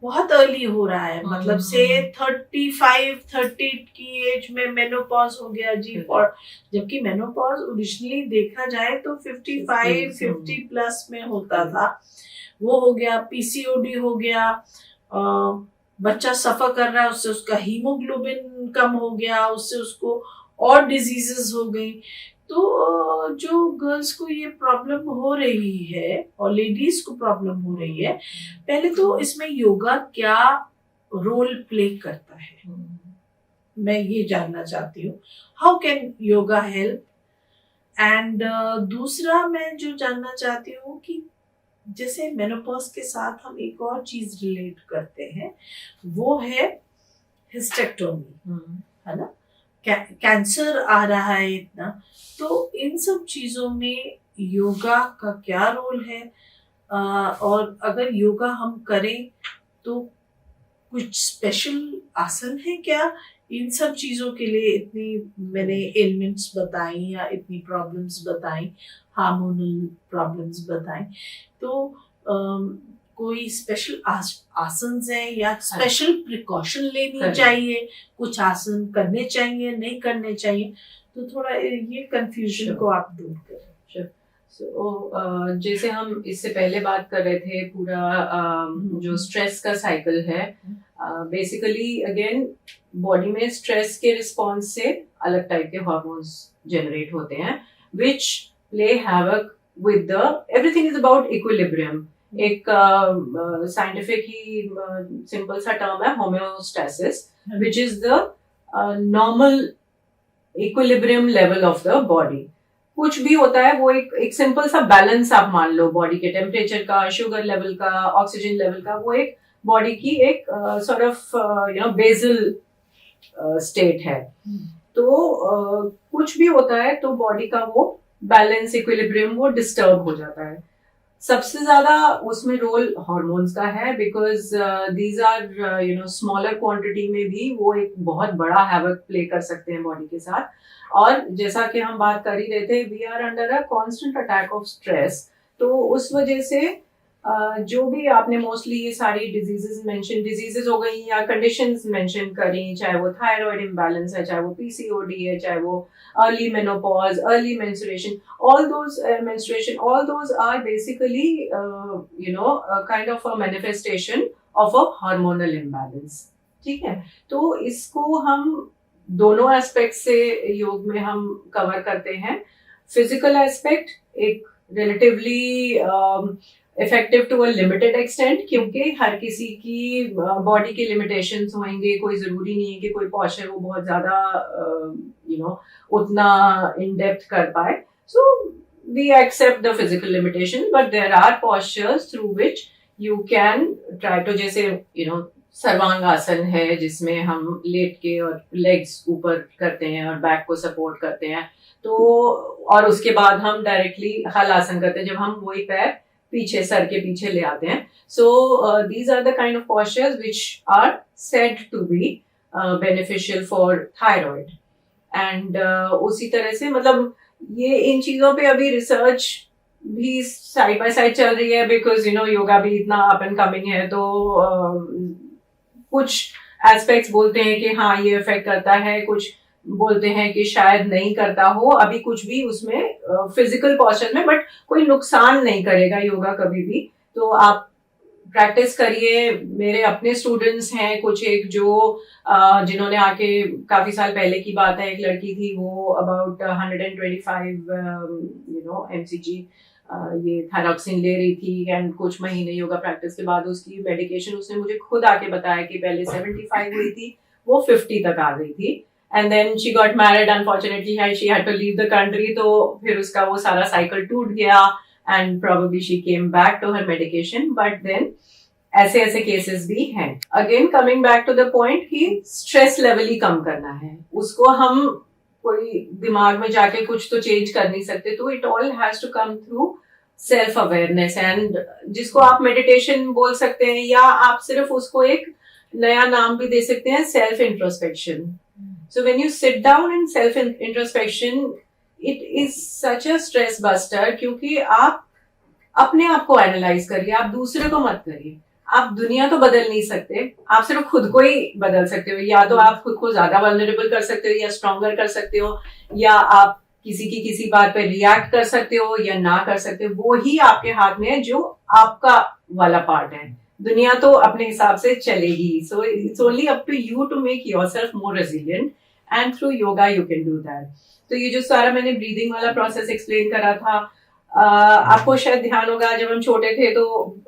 बहुत अर्ली हो रहा है, मतलब से 35-30 की एज में मेनोपॉज हो गया जी. और जबकि मेनोपॉज ओरिजिनली देखा जाए तो 55-50 प्लस में होता था, वो हो गया. पीसीओडी हो गया, बच्चा सफर कर रहा है, उससे उसका हीमोग्लोबिन कम हो गया, उससे उसको और डिजीजेस हो गई. तो जो गर्ल्स को ये प्रॉब्लम हो रही है और लेडीज को प्रॉब्लम हो रही है, पहले तो इसमें योगा क्या रोल प्ले करता है, मैं ये जानना चाहती हूँ. How can yoga help? And दूसरा मैं जो जानना चाहती हूँ कि जैसे मेनोपॉज के साथ हम एक और चीज रिलेट करते हैं, वो है हिस्टेक्टोमी, है ना. कैंसर आ रहा है इतना, तो इन सब चीजों में योगा का क्या रोल है? और अगर योगा हम करें तो कुछ स्पेशल आसन है क्या इन सब चीजों के लिए? इतनी मैंने एलिमेंट्स बताई या इतनी प्रॉब्लम्स बताई, हार्मोनल प्रॉब्लम्स बताई, तो कोई स्पेशल आसन है या स्पेशल प्रिकॉशन लेनी चाहिए? कुछ आसन करने चाहिए, नहीं करने चाहिए? तो थोड़ा ये कंफ्यूजन को आप दूर करें. जैसे हम इससे पहले बात कर रहे थे, पूरा जो स्ट्रेस का साइकिल है, बेसिकली अगेन बॉडी में स्ट्रेस के रिस्पॉन्स से अलग टाइप के हार्मोन्स जनरेट होते हैं, which play havoc with the, everything is about equilibrium. एक साइंटिफिक ही सिंपल सा टर्म है homeostasis, which is the normal equilibrium level of the body. कुछ भी होता है वो एक सिंपल सा बैलेंस आप मान लो, बॉडी के टेम्परेचर का, शुगर लेवल का, ऑक्सीजन लेवल का, वो एक बॉडी की एक सॉर्ट ऑफ बेसल स्टेट है. तो कुछ भी होता है तो बॉडी का वो बैलेंस, इक्विलिब्रियम वो डिस्टर्ब हो जाता है. सबसे ज्यादा उसमें रोल हार्मोन्स का है, because these are smaller quantity में भी वो एक बहुत बड़ा हैवक प्ले कर सकते हैं बॉडी के साथ। और जैसा कि हम बात कर ही रहे थे, we are under a constant attack of stress, तो उस वजह से जो भी आपने मोस्टली ये सारी डिजीजेस हो गई या कंडीशंस मेंशन करी, चाहे वो थायराइड इम्बैलेंस है, चाहे वो पीसीओडी है, चाहे वो early menopause, early menstruation, all those are basically kind of a manifestation of a hormonal imbalance। ठीक है, तो इसको हम दोनों एस्पेक्ट से योग में हम कवर करते हैं। फिजिकल एस्पेक्ट एक relatively effective to a limited extent, क्योंकि हर किसी की बॉडी के लिमिटेशंस होंगे, कोई जरूरी नहीं है कि कोई पॉस्चर वो बहुत ज्यादा उतना इन डेप्थ कर पाए। So we accept the physical limitation, but there are postures through which you can try to, जैसे सर्वांगासन है जिसमें हम लेट के और लेग्स ऊपर करते हैं और बैक को सपोर्ट करते हैं, तो और उसके बाद हम डायरेक्टली हल आसन करते हैं जब हम वही पैर पीछे सर के पीछे ले आते हैं। So these are the kind of postures which are said to be beneficial for thyroid. And उसी तरह से मतलब ये इन चीजों पे अभी रिसर्च भी साइड बाय साइड चल रही है, बिकॉज योगा भी इतना अप एंड कमिंग है, तो कुछ एस्पेक्ट्स बोलते हैं कि हाँ ये इफेक्ट करता है, कुछ बोलते हैं कि शायद नहीं करता हो अभी कुछ भी उसमें फिजिकल पोस्चर में, बट कोई नुकसान नहीं करेगा योगा कभी भी। तो आप प्रैक्टिस करिए। मेरे अपने स्टूडेंट्स हैं कुछ एक जो जिन्होंने आके, काफी साल पहले की बात है, एक लड़की थी वो अबाउट 125 mcg ये थायरॉक्सिन ले रही थी, एंड कुछ महीने योगा प्रैक्टिस के बाद उसकी मेडिकेशन, उसने मुझे खुद आके बताया कि पहले 75 हुई थी, वो 50 तक आ गई थी, and then she got married, unfortunately she had to leave the country, तो फिर उसका वो सारा साइकिल टूट गया, and probably she came back to her medication. But then ऐसे ऐसे केसेस भी हैं। Again coming back to the point कि स्ट्रेस लेवल ही कम करना है, उसको हम कोई दिमाग में जाके कुछ तो चेंज कर नहीं सकते, तो it all has to come through self awareness, and जिसको आप मेडिटेशन बोल सकते हैं, या आप सिर्फ उसको एक नया नाम भी दे सकते हैं, self introspection. So when you sit down in self introspection, it is such a stress buster, क्योंकि आप अपने आप को एनालाइज करिए, आप दूसरे को मत करिए। आप दुनिया तो बदल नहीं सकते, आप सिर्फ खुद को ही बदल सकते हो। या तो आप खुद को ज्यादा वल्नरेबल कर सकते हो या स्ट्रॉन्गर कर सकते हो, या आप किसी की किसी बात पे रिएक्ट कर सकते हो या ना कर सकते हो, वो ही आपके हाथ में है, जो आपका वाला पार्ट है। दुनिया तो अपने हिसाब से चलेगी। So it's only up to you to make yourself more resilient, and through yoga you can do that. तो ये जो सारा मैंने ब्रीदिंग वाला प्रोसेस एक्सप्लेन करा था, आपको शायद ध्यान होगा जब हम छोटे थे तो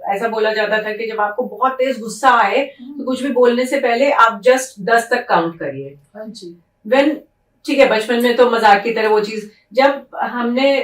ऐसा बोला जाता था कि जब आपको बहुत तेज गुस्सा आए तो कुछ भी बोलने से पहले आप जस्ट 10 तक काउंट करिए। व्हेन ठीक है, बचपन में तो मजाक की तरह वो चीज, जब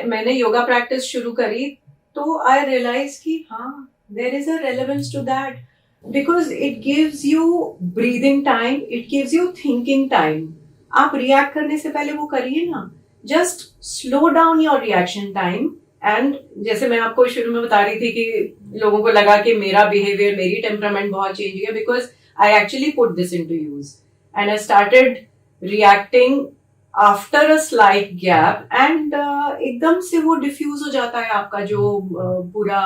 मैंने योगा प्रैक्टिस शुरू करी तो आई रियलाइज कि हाँ, there is a relevance to that, because it gives you breathing time, it gives you thinking time. आप रिएक्ट करने से पहले वो करिए ना, just slow down your reaction time. And जैसे मैं आपको शुरू में बता रही थी कि लोगों को लगा कि मेरा बिहेवियर, मेरी टेम्परामेंट बहुत चेंज हुई है, because I actually put this into use, and I started reacting after a slight gap, and एकदम से वो डिफ्यूज हो जाता है, आपका जो पूरा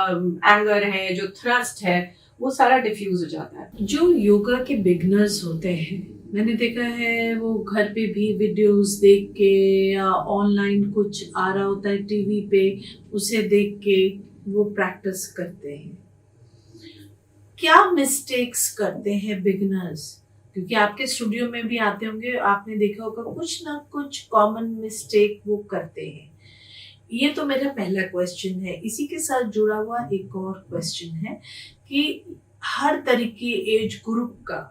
एंगर है, जो थ्रस्ट है, वो सारा डिफ्यूज हो जाता है। जो योगा के बिगनर्स होते हैं, मैंने देखा है वो घर पे भी वीडियोस देख के या ऑनलाइन कुछ आ रहा होता है टीवी पे, उसे देख के वो प्रैक्टिस करते हैं। क्या मिस्टेक्स करते हैं बिगनर्स? क्योंकि आपके स्टूडियो में भी आते होंगे, आपने देखा होगा कुछ ना कुछ कॉमन मिस्टेक वो करते हैं। ये तो मेरा पहला क्वेश्चन है। इसी के साथ जुड़ा हुआ एक और क्वेश्चन है कि हर तरीके एज ग्रुप का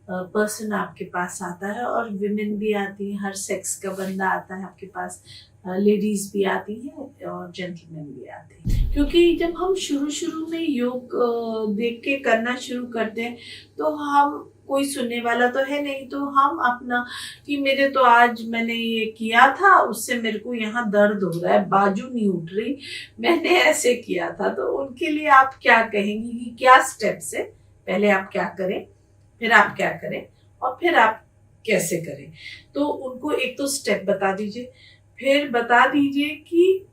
पर्सन आपके पास आता है, और विमेन भी आती है, हर सेक्स का बंदा आता है आपके पास, लेडीज भी आती हैं और जेंटलमैन भी आते हैं। क्योंकि जब हम शुरू में योग देख के करना शुरू करते हैं तो हम कोई सुनने वाला तो है नहीं, तो हम अपना कि मेरे तो आज मैंने ये किया था, उससे मेरे को यहाँ दर्द हो रहा है, बाजू नहीं उठ रही, मैंने ऐसे किया था, तो उनके लिए आप क्या कहेंगी कि क्या स्टेप्स है, पहले आप क्या करें, फिर आप क्या करें, और फिर आप कैसे करें? तो उनको एक तो स्टेप बता दीजिए, फिर बता दीजिए कि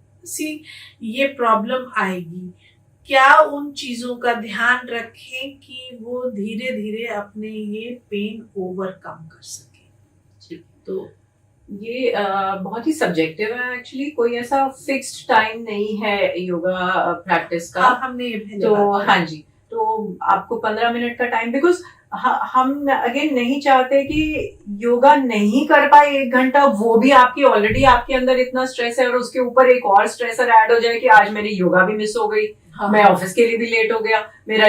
ये प्रॉब्लम आएगी, क्या उन चीजों का ध्यान रखें कि वो धीरे धीरे अपने ये पेन ओवरकम कर सके। ठीक। तो ये बहुत ही सब्जेक्टिव है एक्चुअली, कोई ऐसा फिक्स्ड टाइम नहीं है योगा प्रैक्टिस का। हमने ये पहले तो बात की। हाँ जी, तो आपको 15 मिनट का टाइम, बिकॉज हम अगेन नहीं चाहते कि योगा नहीं कर पाए 1 घंटा, वो भी आपकी ऑलरेडी आपके अंदर इतना स्ट्रेस है और उसके ऊपर एक और स्ट्रेसर ऐड हो जाए कि आज मेरी योगा भी मिस हो गई, हाँ। मैं ऑफिस के लिए भी लेट हो गया, मेरा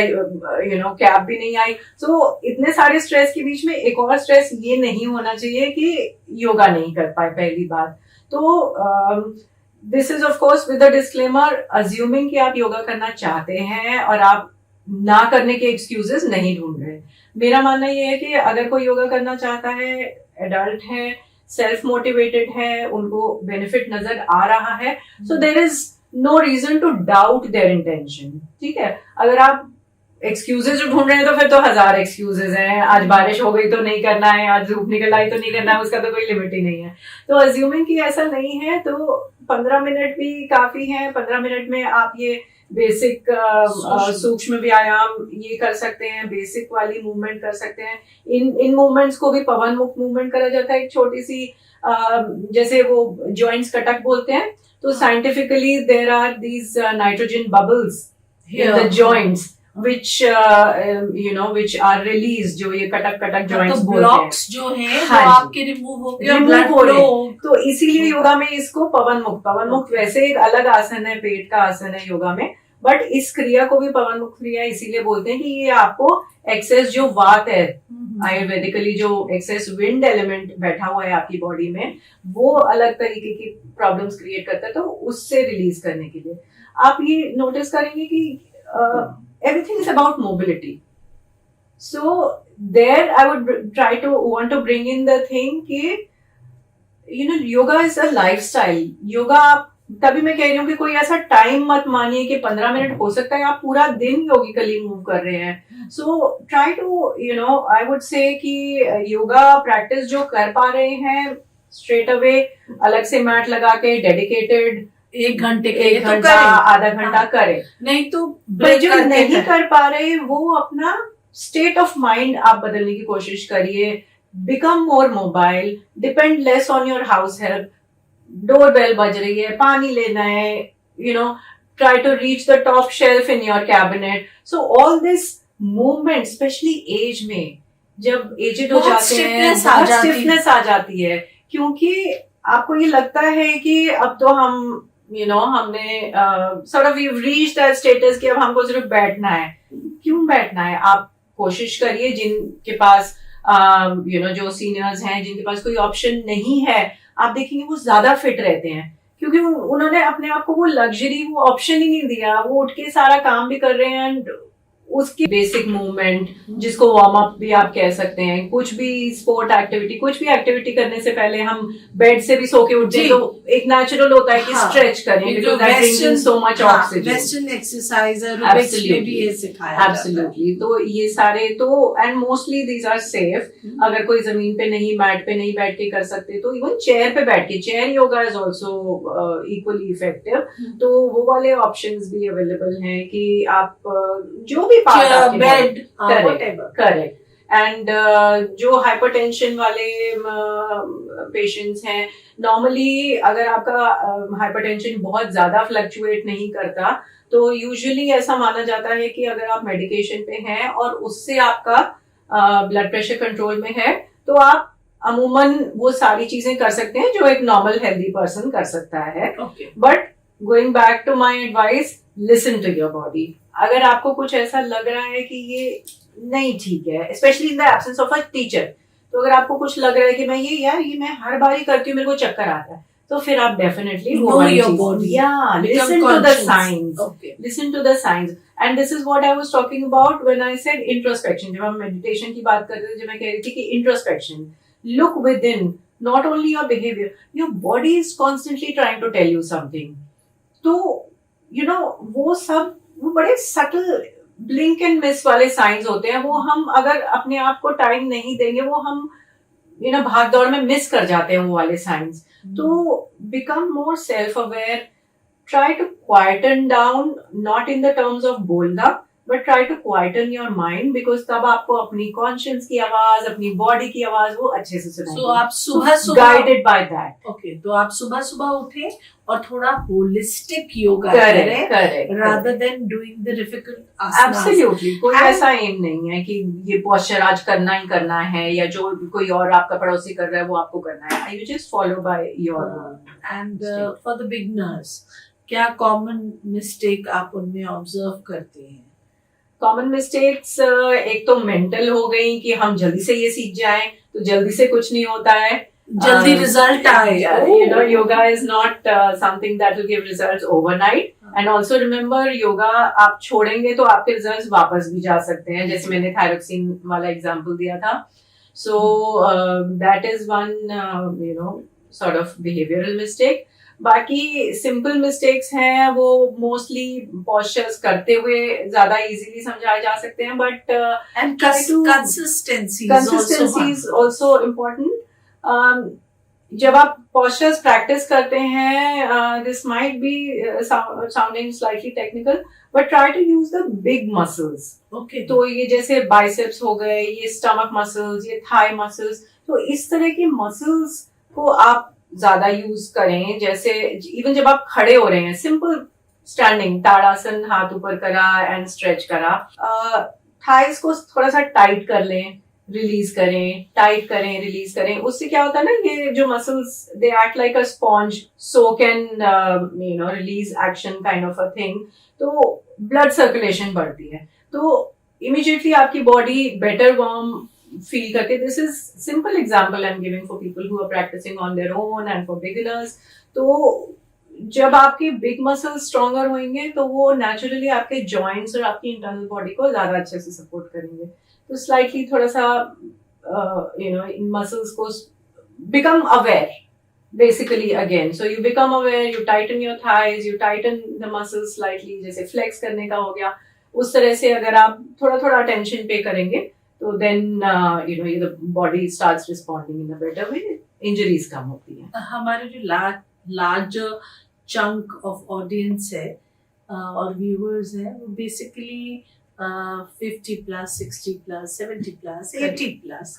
कैब भी नहीं आई। सो इतने सारे स्ट्रेस के बीच में एक और स्ट्रेस ये नहीं होना चाहिए कि योगा नहीं कर पाए, पहली बात। तो this is of course with a disclaimer, assuming कि आप योगा करना चाहते हैं और आप ना करने के एक्सक्यूजेस नहीं ढूंढ रहे। मेरा मानना ये है कि अगर कोई योगा करना चाहता है, एडल्ट है, सेल्फ मोटिवेटेड है, उनको बेनिफिट नजर आ रहा है, so there is no reason to doubt their intention. ठीक है, अगर आप एक्सक्यूजेस जो ढूंढ रहे हैं तो फिर तो 1000 एक्सक्यूजेस हैं, आज बारिश हो गई तो नहीं करना है, आज धूप निकल आई तो नहीं करना है, उसका तो कोई लिमिट ही नहीं है। तो अज्यूमिंग कि ऐसा नहीं है, तो 15 मिनट भी काफी है। 15 मिनट में आप ये बेसिक सूक्ष्म व्यायाम ये कर सकते हैं, बेसिक वाली मूवमेंट कर सकते हैं। इन मूवमेंट्स को भी पवन मुक्त मूवमेंट करा जाता है। एक छोटी सी जैसे वो जॉइंट्स कटक बोलते हैं, तो scientifically there are these nitrogen bubbles in the joints which which are released, जो ये कटक कटक joints तो बोलते हैं, ब्लॉक्स जो हैं हाँ वो जी, आपके रिमूव हो गए, remove ब्लड हो रहे फ्लो। हैं। तो इसीलिए योगा में इसको पवन मुक्त वैसे एक अलग आसन है, पेट का आसन है योगा में, बट इस क्रिया को भी पवन मुक्त क्रिया इसीलिए बोलते हैं कि ये आपको एक्सेस जो वात है, आयुर्वेदिकली जो एक्सेस विंड एलिमेंट बैठा हुआ है आपकी बॉडी में, वो अलग तरीके की प्रॉब्लम्स क्रिएट करता है, तो उससे रिलीज करने के लिए आप ये नोटिस करेंगे कि everything is about mobility. So there I would want to bring in the thing कि yoga is a lifestyle. Yoga आप तभी मैं कह रही हूँ कि कोई ऐसा टाइम मत मानिए कि 15 मिनट, हो सकता है आप पूरा दिन योगिकली मूव कर रहे हैं। So try to I would say कि योगा प्रैक्टिस जो कर पा रहे हैं, स्ट्रेट अवे अलग से मैट लगा के डेडिकेटेड 1 घंटे के 1 घंटा आधा घंटा करे, नहीं तो जो नहीं कर पा रहे वो अपना स्टेट ऑफ माइंड आप बदलने की कोशिश करिए। Become more mobile, depend less on your house help. Door bell बज रही है, पानी लेना है, try to reach the top shelf in your cabinet. So all this movement, specially age में, जब एजेड हो जाते हैं, स्टिफनेस आ जाती है, क्योंकि आपको ये लगता है कि अब तो हम हमने sort of we've reached that status कि अब हमको सिर्फ बैठना है। क्यों बैठना है? आप कोशिश करिए, जिनके पास जो सीनियर्स हैं, जिनके पास कोई ऑप्शन नहीं है, आप देखेंगे वो ज्यादा फिट रहते हैं, क्योंकि उन्होंने अपने आप को वो लग्जरी, वो ऑप्शन ही नहीं दिया। वो उठ के सारा काम भी कर रहे हैं, उसकी बेसिक मूवमेंट, जिसको वार्म अप भी आप कह सकते हैं, कुछ भी स्पोर्ट एक्टिविटी, कुछ भी एक्टिविटी करने से पहले हम बेड से भी सो के उठते हैं, तो एक नेचुरल होता है कि स्ट्रेच करें, because that brings in so much oxygen. Western exercise में भी ये सिखाया एब्सोल्युटली। तो ये सारे तो, and mostly these are safe. अगर कोई जमीन पे नहीं, मैट पे नहीं बैठ के कर सकते, तो इवन चेयर पे बैठ के, chair yoga is also equally effective. तो वो वाले ऑप्शंस भी अवेलेबल हैं कि आप जो भी बेड, करेक्ट। एंड जो हाइपरटेंशन वाले पेशेंट्स हैं, नॉर्मली अगर आपका हाइपरटेंशन बहुत ज्यादा फ्लक्चुएट नहीं करता, तो यूजुअली ऐसा माना जाता है कि अगर आप मेडिकेशन पे हैं और उससे आपका ब्लड प्रेशर कंट्रोल में है, तो आप अमूमन वो सारी चीजें कर सकते हैं जो एक नॉर्मल हेल्दी पर्सन कर सकता है। But going back to my advice, listen to your body. अगर आपको कुछ ऐसा लग रहा है कि ये नहीं ठीक है, specially in the absence of a teacher, तो अगर आपको कुछ लग रहा है कि मैं ये हर बार ही करती हूँ, मेरे को चक्कर आता है, तो फिर आप डेफिनेटली वो Know वाली your चीज, body. yeah, Become listen to the conscious. signs. Okay. Listen to the signs. And this is what I was talking about when I said introspection. जब हम meditation की बात कर रहे थे, जब मैं कह रही थी कि introspection, look within, not only your behavior, your body is constantly trying to tell you something. तो वो सब वो बड़े subtle blink and miss वाले signs होते हैं, वो हम अगर अपने आप को टाइम नहीं देंगे, वो हम भाग दौड़ में मिस कर जाते हैं वो वाले साइंस. तो become more self-aware, try to quieten down, not in the terms of बोलना, but try to quieten your mind, because तब आपको अपनी conscience की आवाज, अपनी body की आवाज वो अच्छे से सुनाएगी. So आप सुबह guided by that. Okay, तो आप सुबह उठे और थोड़ा holistic yoga Correct. करें rather than doing the difficult asanas. Absolutely. कोई And- ऐसा एम नहीं है कि ये posture आज करना ही करना है, या जो कोई और आपका पड़ोसी कर रहा है वो आपको करना है. You just follow by your And for the beginners, क्या common mistake आप उनमें observe करते हैं? कॉमन मिस्टेक्स एक तो मेंटल हो गई कि हम जल्दी से ये सीख जाएं, तो जल्दी से कुछ नहीं होता है. जल्दी रिजल्ट आए. Yoga is not something that will give results overnight. And also remember, yoga आप छोड़ेंगे तो आपके रिजल्ट्स वापस भी जा सकते हैं, जैसे मैंने थायरोक्सिन वाला एग्जांपल दिया था. So that is one sort of behavioral mistake. बाकी सिंपल मिस्टेक्स हैं, वो मोस्टली पोस्चर्स करते हुए ज्यादा इजीली समझाए जा सकते हैं, but And try to- consistency is also important. जब आप पोस्चर्स प्रैक्टिस करते हैं, this might be sounding slightly technical, but try to use the big muscles. Okay. तो ये जैसे बाइसेप्स हो गए, ये स्टमक मसल्स, ये थाई मसल्स, तो इस तरह की मसल्स को आप ज्यादा यूज करें. जैसे इवन जब आप खड़े हो रहे हैं, सिंपल स्टैंडिंग ताड़ासन, हाथ ऊपर करा एंड स्ट्रेच करा, थाइस को थोड़ा सा टाइट कर लें, रिलीज करें, टाइट करें, रिलीज करें. उससे क्या होता है ना, ये जो muscles they act like a sponge, so can release action kind of a thing. तो ब्लड सर्कुलेशन बढ़ती है, तो इमीडिएटली आपकी बॉडी बेटर वार्म फील करके. This is simple example I am giving for people who are practising on their own and for beginners. तो जब आपके big muscles stronger होंगे, तो वो नेचुरली आपके जॉइंट्स और आपकी इंटरनल बॉडी को ज्यादा अच्छे से सपोर्ट करेंगे. तो स्लाइटली थोड़ा सा इन मसल्स को become aware basically again. So you become aware, you tighten your thighs, you tighten the muscles slightly, जैसे flex करने का हो गया. उस तरह से अगर आप थोड़ा attention पे करेंगे, तो then the body starts responding in a better way. Injuries कम होती हैं. हमारे जो larger chunk of audience है और viewers है, वो basically 50 plus, 60 plus, 70 plus, 80 plus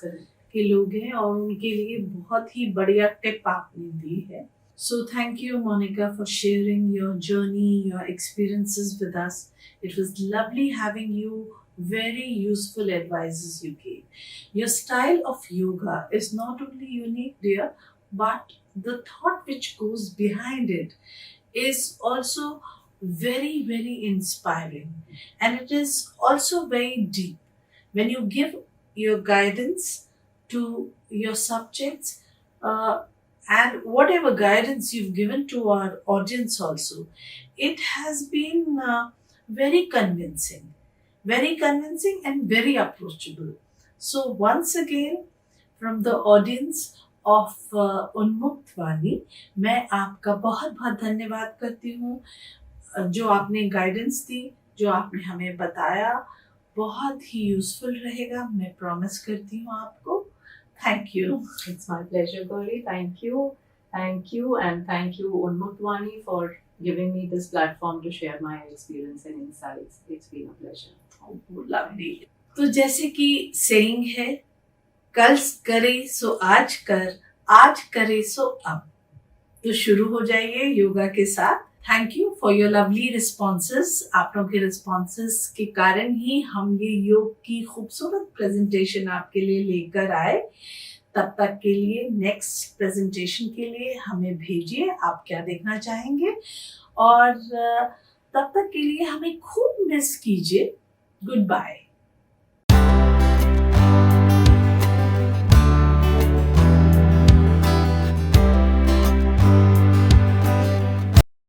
के लोग हैं, और उनके लिए बहुत ही बढ़िया टिप आपने दी है. So thank you, Monica, for sharing your journey, your experiences with us. It was lovely having you. Very useful advices you gave. Your style of yoga is not only unique, dear, but the thought which goes behind it is also very, very inspiring. And it is also very deep. When you give your guidance to your subjects, and whatever guidance you've given to our audience also, it has been very convincing and very approachable. So once again, from the audience of उन्मुक्त वाणी, मैं आपका बहुत बहुत धन्यवाद करती हूँ. जो आपने गाइडेंस दी, जो आपने हमें बताया, बहुत ही यूजफुल रहेगा, मैं प्रॉमिस करती हूँ आपको. Thank you. It's my pleasure, Gauri. Thank you, and thank you, Unmukt Vani, for giving me this platform to share my experience and insights. It's been a pleasure. Oh, lovely. तो जैसे कि saying है, कल करे सो आज कर, आज करे सो अब. तो शुरू हो जाइए योगा के साथ. Thank you for your lovely responses. आप लोगों के रिस्पॉन्सेस के कारण ही हम ये योग की खूबसूरत प्रेजेंटेशन आपके लिए लेकर आए. तब तक के लिए नेक्स्ट प्रेजेंटेशन के लिए हमें भेजिए आप क्या देखना चाहेंगे, और तब तक के लिए हमें खूब मिस कीजिए. Good bye.